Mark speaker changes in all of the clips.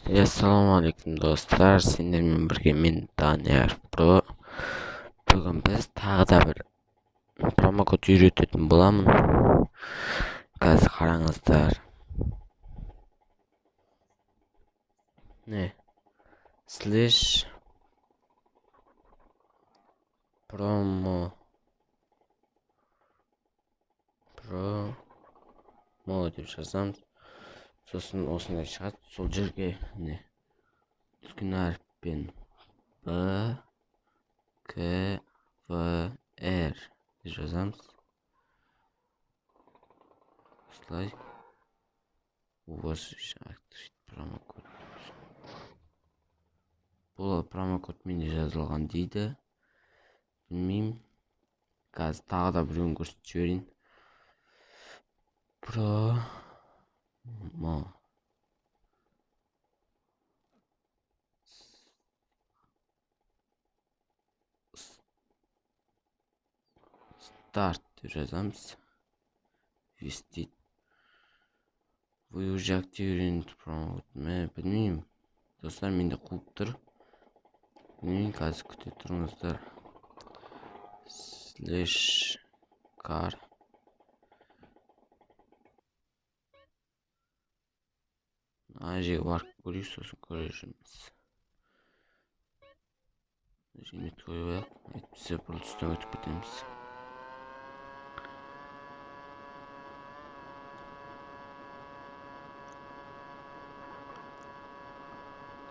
Speaker 1: Assalomualaikum do'stlar, sizlarмен birga men Daniyar Pro. Bugun biz tag'da bir promokod yuritilib bo'laman. Hozir qarangizlar. Ne? Slash promo deb yozsam, so'sin o'sini chiqadi. Sol yerga ne? Tushkun harfin B K V R deb yozamiz. Slide promokod. Bu promokod meni yozilgan deydi. Bilmeyim. Gaz tağda bir gün ko'rsatib bering. Promo start deb yozamiz. Вести. Вы уже активировали promokod. Bilmeyim. Dostlar mende quvibdir. Bilmeyim, hozir kutib turingizlar. Slash car Aje var ko'rishsiz ko'rishimiz. Şimdi koyuyor. Bize buluttan ötüp gidemiz.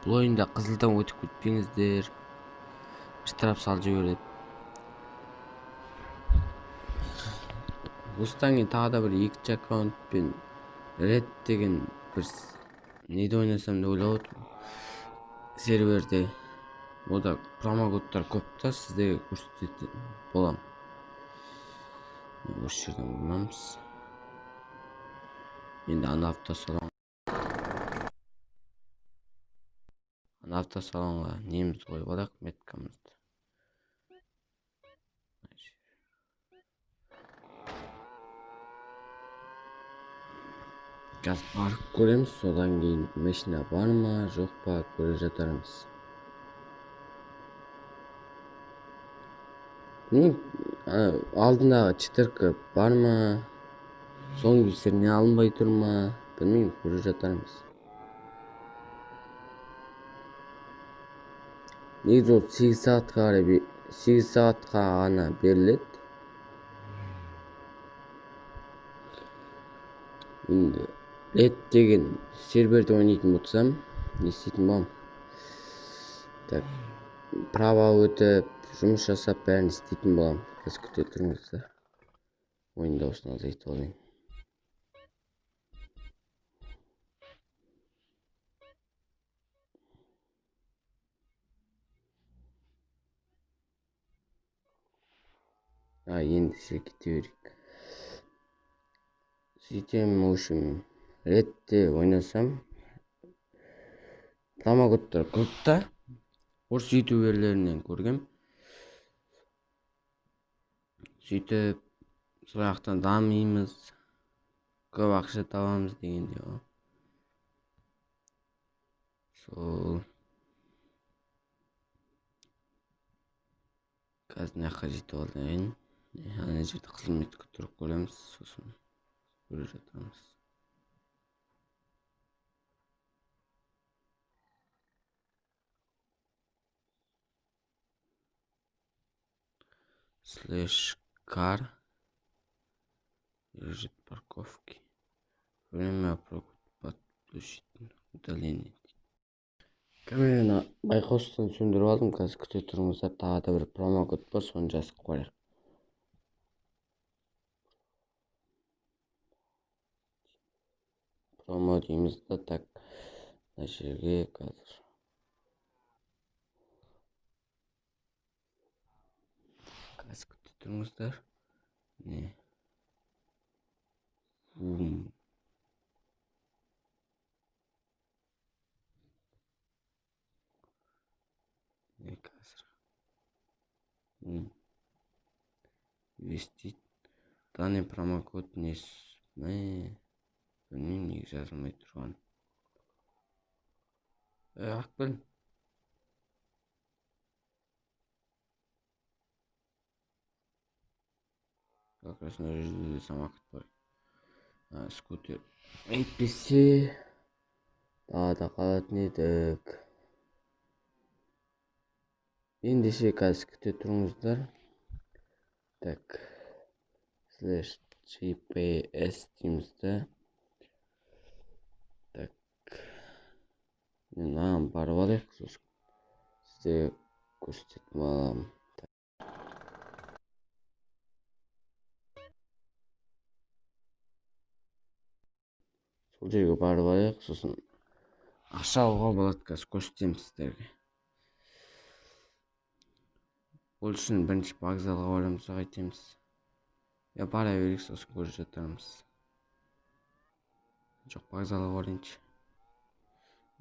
Speaker 1: Bu oyunda kızıldan ötüp gitmеңіздер. Bir taraf salcı öyle. Осыдан кейін тағы да бір екінші аккаунтпен Red деген бір неде ойнасам деп ойлап отырмын. Серверде ода промокодтар көп та, сіздерге көрсететін боламын. Осы жерден бұламыз. Енді ана автосалонға немізді қойып алайық, меткамызды. Gaz barıp göremiz, sodan keyin mashina barmı, жоқ па көре жатармыз. Алдындағы читыркы бармы, соңғы білсер не алынбай тұрма, білмеймін, көре жатармыз. Негізі ол 8 сағатқа ғана беріледі. Енді Red деген серверде ойнайтын болсам, не істейтін боламын? Так, право өтіп, жұмыс жасап бәрін істейтін боламын. Қазір күте тұрыңыздар. Oyun dosuna zeyt olayım. Yeni şirketi verik. Sistem oluşum. Red'de oynasam pромокодтар көп та. Орыс ютуберлерінен көргем. Сөйтіп сояқтан дамимыз, көп ақша табамыз дегенде ғой. Сол қазір мына жаққа жетіп алайын. Ана жерде қызметке тұрып көреміз, сосын көре жатамыз. Слэш кар лежит парковки. Время подключить удаление. Kamerаны байқаусыздан сөндіріп алдым. Қазір күте тұрыңыздар, тағы да бір промокод бар, соны жазып қояйық. Промо дейміз да, так, мына жерге қазір. Қазір күте тұрыңыздар. Не? Ne қазір? Вести. Данный промокод не білмеймін, неге жазылмай тұрған. Akbil. Как раз нужно самокат бар. Скутер. Әйтпесе тағы қалатын едік. Ендеше қазір күте тұрыңыздар. Так. /GPS дейміз да. Так. Мынаған барып алайық, сосын сізге көрсететін боламын. Сол жерге барып алайық, сосын ақша алуға болады, қазір көрсетемін сіздерге. Ол үшін бірінші вокзалға барамыз, қайтеміз. Я бара берейік, сосын көріп жатармыз. Жоқ, вокзалға барайыншы.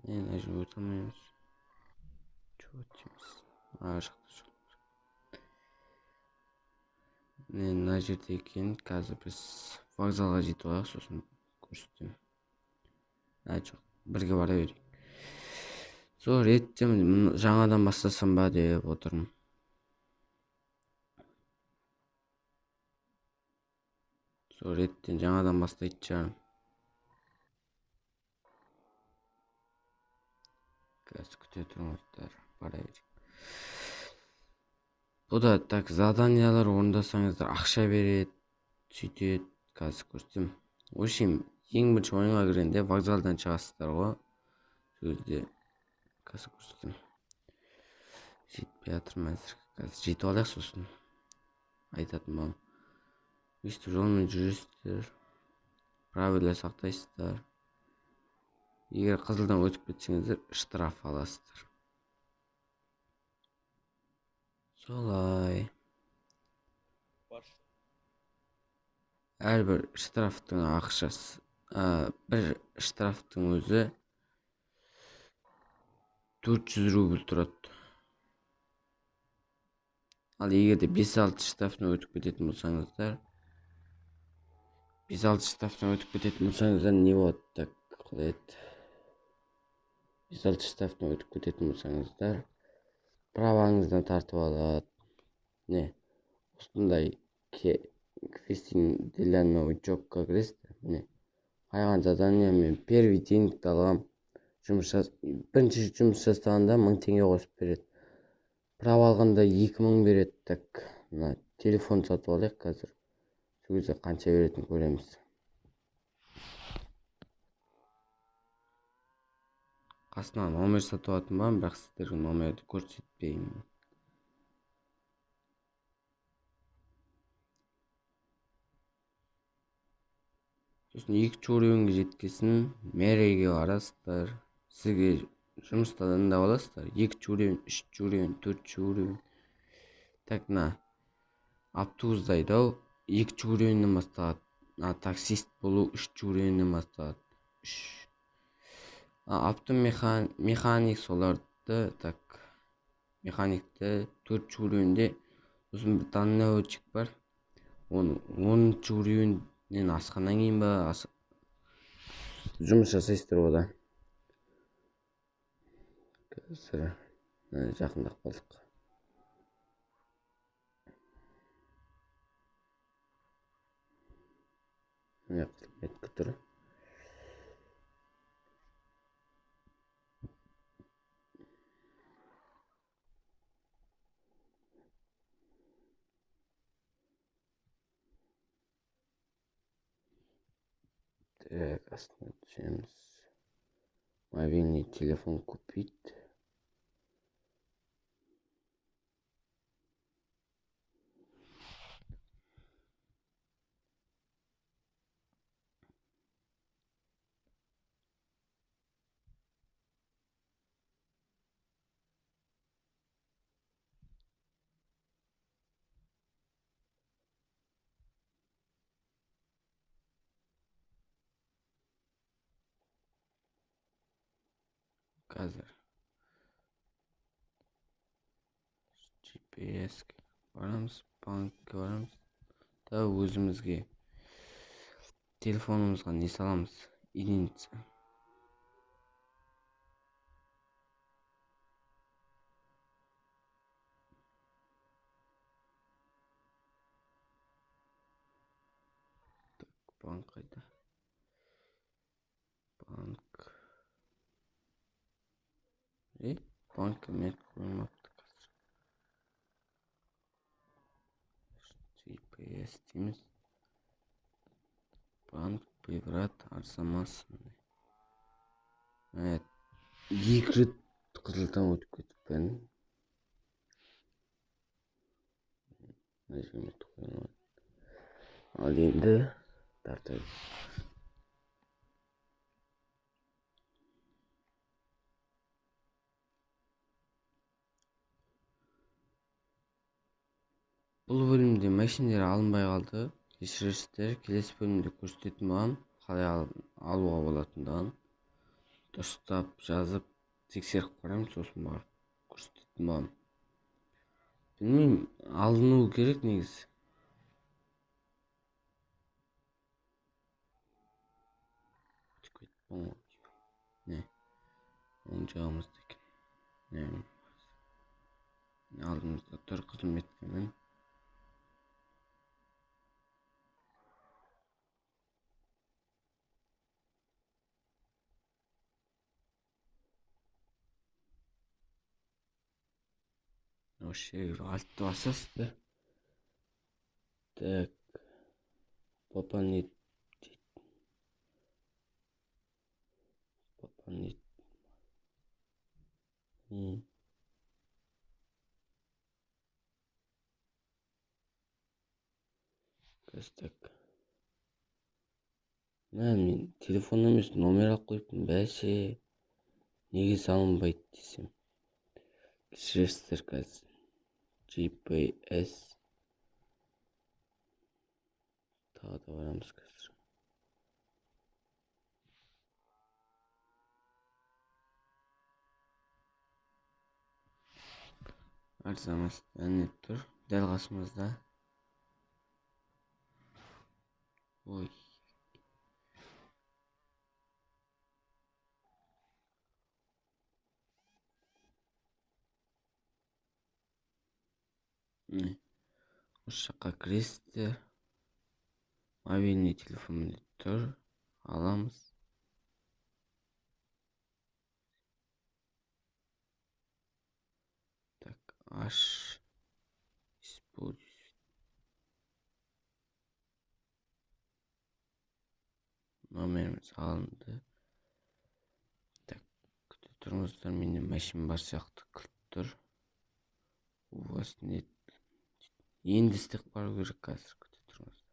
Speaker 1: Мына жерге өте алмаймыз. Өтеміз. Жақта жоқ. Мына жерде екен, қазір біз вокзалға жетіп алайық, сосын көрсетемін. Жоқ, бірге бара берейік. Сол реттен жаңадан бастасам ба деп отырмын. Сол реттен жаңадан бастайтын шығармын. Қазір күте тұрыңыздар, бара берейік. Бұда так заданиялар орындасаңыздар ақша береді, сөйтеді, қазір көрсетемін. В общем, ең бірінші ойынға кіргенде вокзалдан шығасыздар ғой. Сөзде қазір көрсетемін. Жетпей жатырмын әзір. Қазір жетіп алайық, сосын айтатын боламын. Өйстіп жолмен жүресіздер, правила сақтайсыздар. Егер қызылдан өтіп кетсеңіздер, штраф аласыздар. Солай. Әрбір штрафтың ақшасы, бір штрафтың өзі 400 рубль тұрады. Ал егерде 5-6 штрафтан өтіп кететін болсаңыздар, не болады? Так, қалай еді? 5-6 штрафтан өтіп кететін болсаңыздар, праваңыздан тартып алады. Не, осындай квестин делянного джобқа кіресіздер. Міне, қайған задания мен первый деньгті алғам. Бірінші жұмыс жасағанда 1000 теңге қосып береді. Права алғанда 2000 береді. Так, мына телефон сатып алайық қазір. Сол кезде қанша беретінін көреміз. Қасынан номер сатып алатын ба, бірақ сіздерге номерді көрсетпеймін. Сосын 2 уровеньге жеткесін мэриге барасыздар. Сізге жұмыста таңдап аласыздар. 2 уровень, 3 уровень, 4 уровень. Так, мына автобуста айдау 2 уровеньнен басталады. Таксист болу 3 уровеньнен басталады. Автомеханик соларды, так, механикті 4 уровеньде. Сосын бір дальнобойщик бар. Оны 10 уровеньнен асқаннан кейін ба жұмыс жасайсыздар ода. Қазір жақындап қалдық. Міне қызмет күтірі. Так, астына түсеміз. Мобильный телефон купить. Қазір GPS-ке барамыз, банкке барамыз. Да өзімізге телефонымызға не саламыз? Единица. Bank қайда? Банк. Банк мен қоймапты қазір. GPS дейміз. Банк Белград арзамасын. Evet. 2 рет қызылдан өтіп кетіппін. Ал енді тартайық. Бұл бөлімде машиналар алынбай қалды. Кешірерсіздер, келесі бөлімде көрсететін боламын қалай алуға болатындығын. Дұрыстап жазып тексеріп қараймын, сосын барып көрсететін боламын. Білмеймін, алынуы керек негізі. Ne? Оң жағымызда екен. Ne? Алдымызда тұр қызметкермен. Вообще альтты басасыз да. Так. Пополнить. Так. Мен телефон емес номер алып қойыппын. Бәсе неге салынбайды десем. Кешірерсіздер қазір. GPS. Тағы да барамыз қазір. Арзамас әне тұр. Дәл қасымызда. Ой. Осы жаққа кіресіздер. Мобильный телефон тұр. Аламыз. Так, аш. Используй. Номерimiz алынды. Так, күте тұрыңыздар, менде машин бар сияқты кілт тұр. У вас нет. Енді істеп бару керек қазір, күте тұрыңыздар.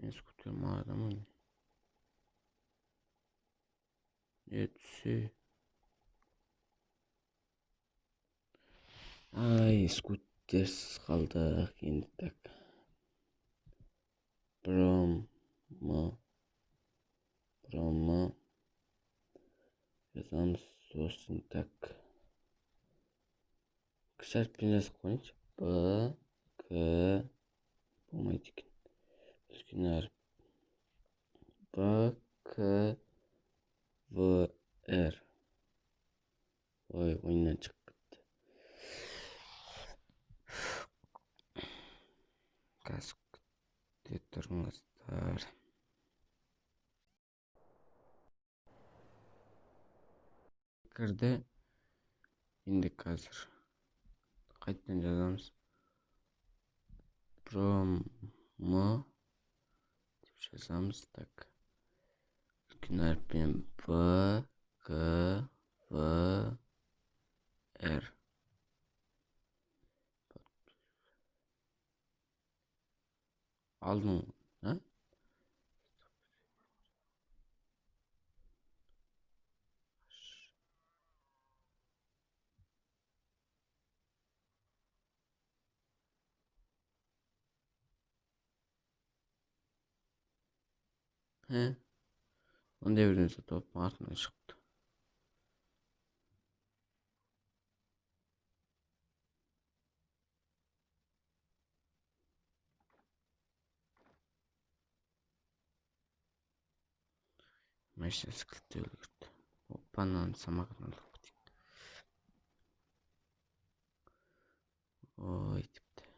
Speaker 1: Мен скутерім адамын. Түсі. Ай, скутерсіз қалдық енді. Так. Промо жазамыз, сосын так. Кіші әріппен жазып қойыңызшы. К болмайды екен. Үлкен әріп. К В Р. Ой, ойыннан шығып кетті. Қазір күте тұрыңыздар. Кірді. Енді қазір қайтадан жазамыз. Промо деп жазамыз. Так. Үлкен әріппен Б, К, В, Р. Алдың, а? Onday bir нәрсе тауып артынан шықты. Машинасы кілтті өлгірді. Оппанан самағын алдық бітейік. Ой, тіпті.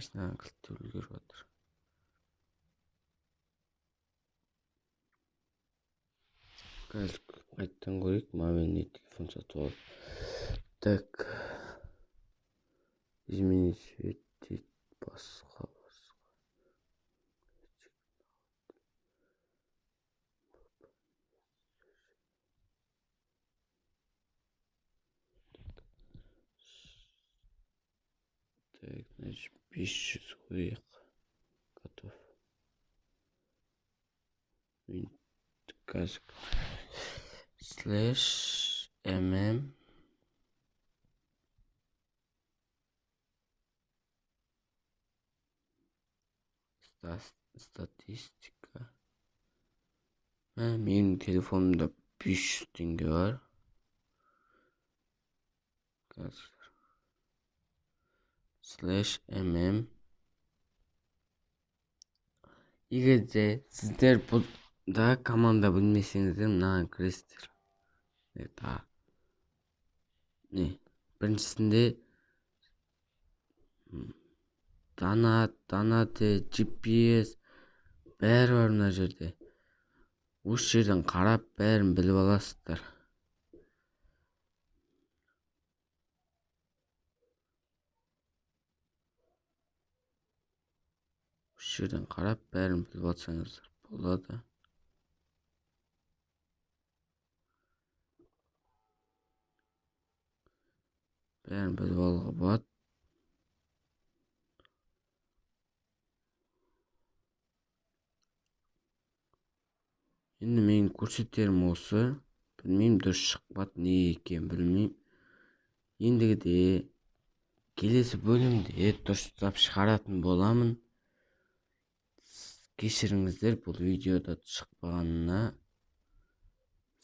Speaker 1: машинаға кілттеп үлгеріп жатыр. Қазір қайттан көрейік, мамамен не телефон сатып алып. Так, изменить цвет дейді, басқа. Так, значит, 500 қояйық. Готов. Қазір /mm статистика. Менің телефонымда 500 теңге бар. Қазір /mm. Егер де сіздер бұлда команда білмесеңіздер, мынаған кіресіздер. Біріншісінде донат, GPS бәрі бар мына жерде. Осы жерден қарап бәрін біліп аласыздар. Осы жерден қарап бәрін біліп алсаңыздар болады. Бәрін біліп алуға болады. Енді мен көрсетерім осы. Білмеймін, дұрыс шықпады, не екен білмеймін. Ендігіде келесі бөлімде дұрыстап шығаратын боламын. Кешіріңіздер, бұл видеода шықпағанына.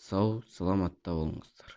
Speaker 1: Сау, саламатта болыңыздар.